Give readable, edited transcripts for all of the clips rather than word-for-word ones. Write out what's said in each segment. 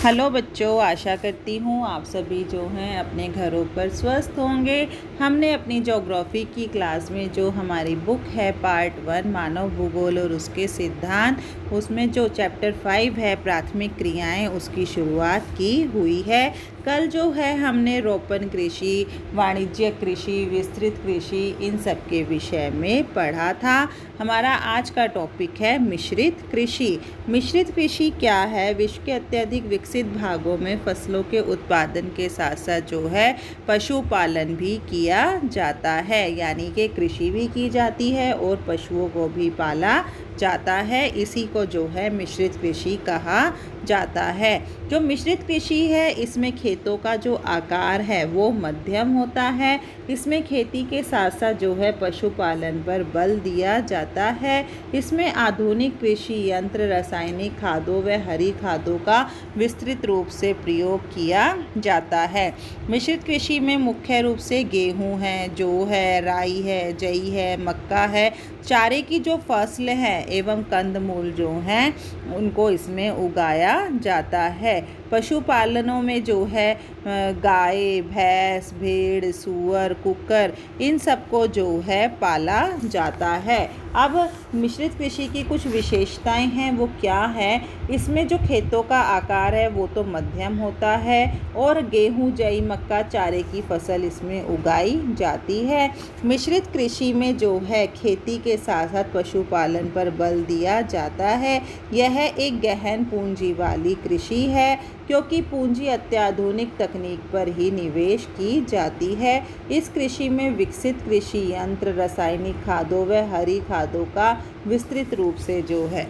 Hello बच्चों, आशा करती हूँ आप सभी जो हैं अपने घरों पर स्वस्थ होंगे। हमने अपनी ज्योग्राफी की क्लास में जो हमारी बुक है पार्ट 1 मानव भूगोल और उसके सिद्धांत, उसमें जो चैप्टर 5 है प्राथमिक क्रियाएं, उसकी शुरुआत की हुई है। कल जो है हमने रोपण कृषि, वाणिज्यिक कृषि, विस्तृत कृषि, इन सब के विषय में पढ़ा था। हमारा आज का टॉपिक है मिश्रित कृषि। मिश्रित कृषि क्या है? विश्व के अत्यधिक विकसित भागों में फसलों के उत्पादन के साथ साथ जो है पशुपालन भी किया जाता है, यानी कि कृषि भी की जाती है और पशुओं को भी पाला जाता है। इसी को जो है मिश्रित कृषि कहा जाता है। जो मिश्रित कृषि है इसमें खेतों का जो आकार है वो मध्यम होता है। इसमें खेती के साथ साथ जो है पशुपालन पर बल दिया जाता है। इसमें आधुनिक कृषि यंत्र, रासायनिक खादों व हरी खादों का विस्तृत रूप से प्रयोग किया जाता है। मिश्रित कृषि में मुख्य रूप से गेहूं है, जौ है, राई है, जई है, मक्का है, चारे की जो फसल है एवं कंदमूल जो हैं उनको इसमें उगाया जाता है। पशुपालनों में जो है गाय, भैंस, भेड़, सूअर, कुक्कर, इन सबको जो है पाला जाता है। अब मिश्रित कृषि की कुछ विशेषताएं हैं, वो क्या है? इसमें जो खेतों का आकार है वो तो मध्यम होता है और गेहूं, जई, मक्का, चारे की फसल इसमें उगाई जाती है। मिश्रित कृषि में जो है खेती के साथ साथ पशुपालन पर बल दिया जाता है। यह एक गहन पूंजी वाली कृषि है क्योंकि पूंजी अत्याधुनिक तकनीक पर ही निवेश की जाती है। इस कृषि में विकसित कृषि यंत्र, रासायनिक खादों व हरी खादों का विस्तृत रूप से जो है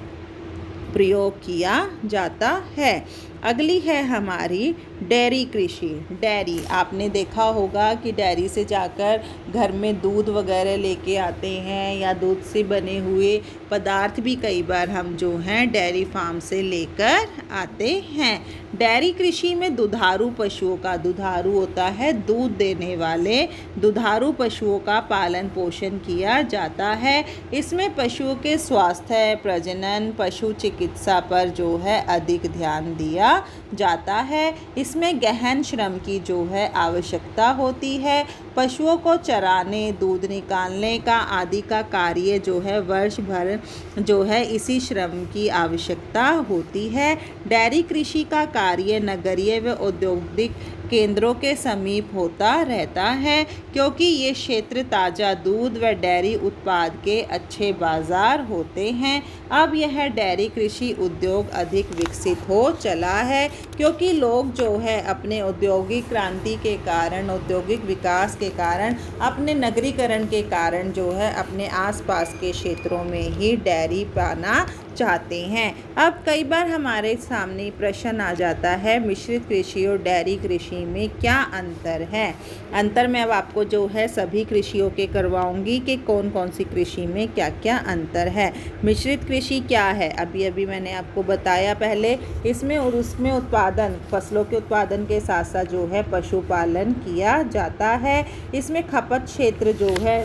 प्रयोग किया जाता है। अगली है हमारी डेयरी कृषि। डेयरी, आपने देखा होगा कि डेयरी से जाकर घर में दूध वगैरह लेके आते हैं या दूध से बने हुए पदार्थ भी कई बार हम जो हैं डेयरी फार्म से लेकर आते हैं। डेयरी कृषि में दुधारू पशुओं का, दुधारू होता है दूध देने वाले, दुधारू पशुओं का पालन पोषण किया जाता है। इसमें पशुओं के स्वास्थ्य, प्रजनन, पशु चिकित्सा पर जो है अधिक ध्यान दिया जाता है। इसमें गहन श्रम की जो है आवश्यकता होती है। पशुओं को चराने, दूध निकालने का आदि का कार्य जो है वर्ष भर जो है इसी श्रम की आवश्यकता होती है। डेयरी कृषि का कार्य नगरीय व औद्योगिक केंद्रों के समीप होता रहता है क्योंकि ये क्षेत्र ताज़ा दूध व डेयरी उत्पाद के अच्छे बाजार होते हैं। अब यह डेयरी कृषि उद्योग अधिक विकसित हो चला है क्योंकि लोग जो है अपने औद्योगिक क्रांति के कारण, औद्योगिक विकास के कारण, अपने नगरीकरण के कारण जो है अपने आसपास के क्षेत्रों में ही डेयरी पाना चाहते हैं। अब कई बार हमारे सामने प्रश्न आ जाता है मिश्रित कृषि और डेयरी कृषि में क्या अंतर है। अंतर मैं अब आपको जो है सभी कृषियों के करवाऊंगी कि कौन कौन सी कृषि में क्या क्या अंतर है। मिश्रित कृषि क्या है? अभी अभी मैंने आपको बताया पहले। इसमें और उसमें उत्पादन, फसलों के उत्पादन के साथ साथ जो है पशुपालन किया जाता है। इसमें खपत क्षेत्र जो है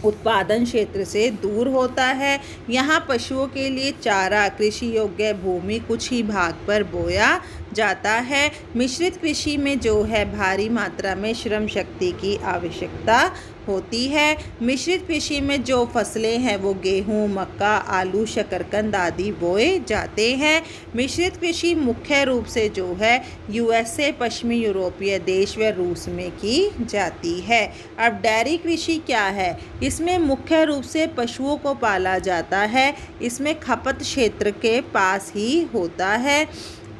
उत्पादन क्षेत्र से दूर होता है। यहाँ पशुओं के लिए चारा, कृषि योग्य भूमि कुछ ही भाग पर बोया जाता है। मिश्रित कृषि में जो है भारी मात्रा में श्रम शक्ति की आवश्यकता होती है। मिश्रित कृषि में जो फसलें हैं वो गेहूं, मक्का, आलू, शकरकंद आदि बोए जाते हैं। मिश्रित कृषि मुख्य रूप से जो है यूएसए, पश्चिमी यूरोपीय देश व रूस में की जाती है। अब डेयरी कृषि क्या है? इसमें मुख्य रूप से पशुओं को पाला जाता है। इसमें खपत क्षेत्र के पास ही होता है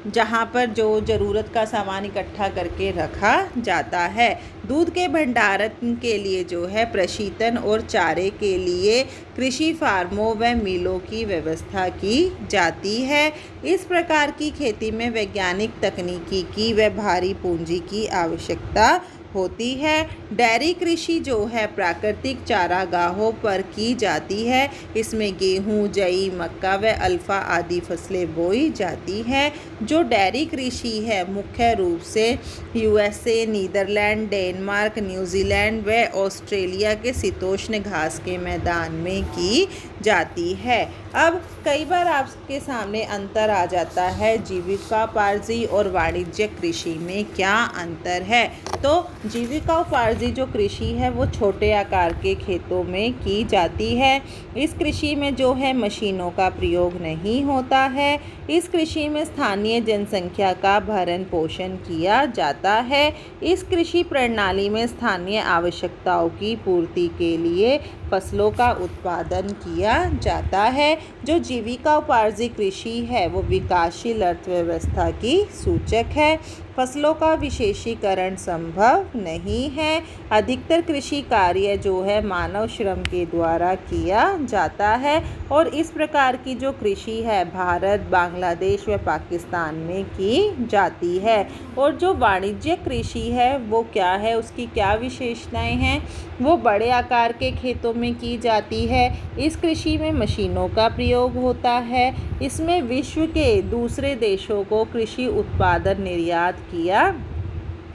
जहाँ पर जो ज़रूरत का सामान इकट्ठा करके रखा जाता है। दूध के भंडारण के लिए जो है प्रशीतन और चारे के लिए कृषि फार्मों व मिलों की व्यवस्था की जाती है। इस प्रकार की खेती में वैज्ञानिक तकनीकी की व भारी पूंजी की आवश्यकता होती है। डेयरी कृषि जो है प्राकृतिक चारागाहों पर की जाती है। इसमें गेहूं, जई, मक्का व अल्फा आदि फसलें बोई जाती हैं। जो डेयरी कृषि है मुख्य रूप से यूएसए, नीदरलैंड, डेनमार्क, न्यूजीलैंड व ऑस्ट्रेलिया के शीतोष्ण घास के मैदान में की जाती है। अब कई बार आपके सामने अंतर आ जाता है, जीविकोपार्जी और वाणिज्यिक कृषि में क्या अंतर है। तो जीविकोपार्जी जो कृषि है वो छोटे आकार के खेतों में की जाती है। इस कृषि में जो है मशीनों का प्रयोग नहीं होता है। इस कृषि में स्थानीय जनसंख्या का भरण पोषण किया जाता है। इस कृषि प्रणाली में स्थानीय आवश्यकताओं की पूर्ति के लिए फसलों का उत्पादन किया जाता है। जो जीविकोपार्जी कृषि है वो विकासशील अर्थव्यवस्था की सूचक है। फसलों का विशेषीकरण संभव नहीं है। अधिकतर कृषि कार्य जो है मानव श्रम के द्वारा किया जाता है और इस प्रकार की जो कृषि है भारत, बांग्लादेश व पाकिस्तान में की जाती है। और जो वाणिज्यिक कृषि है वो क्या है, उसकी क्या विशेषताएं हैं, वो बड़े आकार के खेतों में की जाती है। इस कृषि में मशीनों का प्रयोग होता है। इसमें विश्व के दूसरे देशों को कृषि उत्पादन निर्यात किया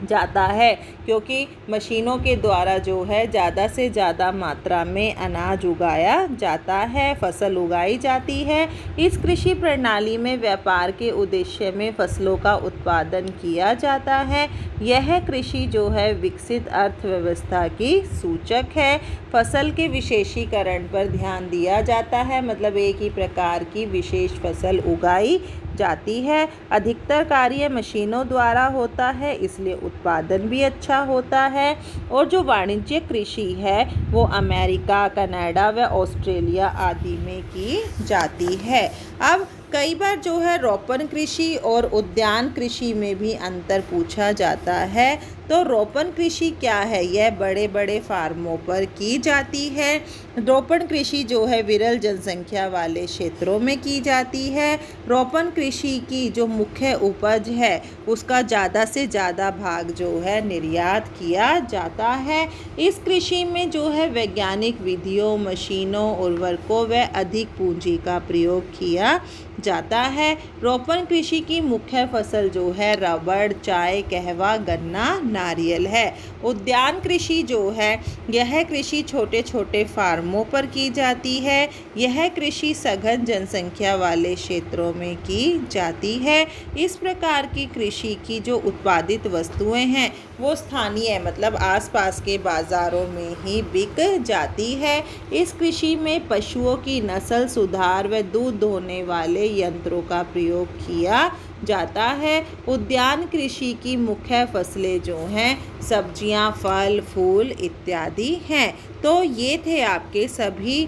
जाता है, क्योंकि मशीनों के द्वारा जो है ज़्यादा से ज़्यादा मात्रा में अनाज उगाया जाता है, फसल उगाई जाती है। इस कृषि प्रणाली में व्यापार के उद्देश्य में फसलों का उत्पादन किया जाता है। यह कृषि जो है विकसित अर्थव्यवस्था की सूचक है। फसल के विशेषीकरण पर ध्यान दिया जाता है, मतलब एक ही प्रकार की विशेष फसल उगाई जाती है। अधिकतर कार्य मशीनों द्वारा होता है, इसलिए उत्पादन भी अच्छा होता है। और जो वाणिज्यिक कृषि है वो अमेरिका, कनाडा व ऑस्ट्रेलिया आदि में की जाती है। अब कई बार जो है रोपण कृषि और उद्यान कृषि में भी अंतर पूछा जाता है। तो रोपण कृषि क्या है, यह बड़े बड़े फार्मों पर की जाती है। रोपण कृषि जो है विरल जनसंख्या वाले क्षेत्रों में की जाती है। रोपण कृषि की जो मुख्य उपज है उसका ज़्यादा से ज़्यादा भाग जो है निर्यात किया जाता है। इस कृषि में जो है वैज्ञानिक विधियों, मशीनों, उर्वरकों व अधिक पूंजी का प्रयोग किया जाता है। रोपण कृषि की मुख्य फसल जो है रबड़, चाय, कहवा, गन्ना, नारियल है। उद्यान कृषि जो है यह कृषि छोटे छोटे फार्मों पर की जाती है। यह कृषि सघन जनसंख्या वाले क्षेत्रों में की जाती है। इस प्रकार की कृषि की जो उत्पादित वस्तुएं हैं वो स्थानीय मतलब आसपास के बाज़ारों में ही बिक जाती है। इस कृषि में पशुओं की नस्ल सुधार व दूध दोहने वाले यंत्रों का प्रयोग किया जाता है। उद्यान कृषि की मुख्य फसलें जो हैं सब्जियां, फल, फूल इत्यादि हैं। तो ये थे आपके सभी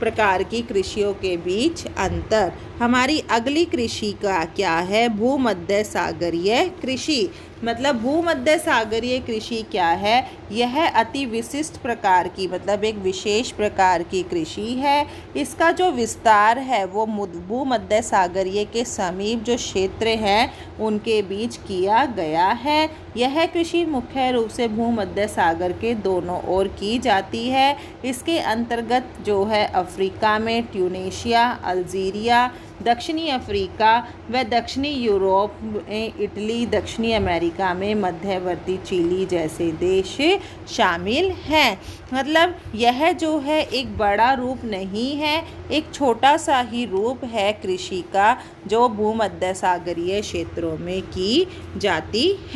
प्रकार की कृषियों के बीच अंतर। हमारी अगली कृषि का क्या है, भूमध्य सागरीय कृषि। मतलब भूमध्य सागरीय कृषि क्या है, यह अति विशिष्ट प्रकार की मतलब एक विशेष प्रकार की कृषि है। इसका जो विस्तार है वो भूमध्य सागरीय के समीप जो क्षेत्र हैं उनके बीच किया गया है। यह कृषि मुख्य रूप से भूमध्य सागर के दोनों ओर की जाती है। इसके अंतर्गत जो है अफ्रीका में ट्यूनीशिया, अल्जीरिया, दक्षिणी अफ्रीका व दक्षिणी यूरोप में इटली, दक्षिणी अमेरिका में मध्यवर्ती चिली जैसे देश शामिल हैं। मतलब यह जो है एक बड़ा रूप नहीं है, एक छोटा सा ही रूप है कृषि का जो भूमध्य सागरीय क्षेत्रों में की जाती है।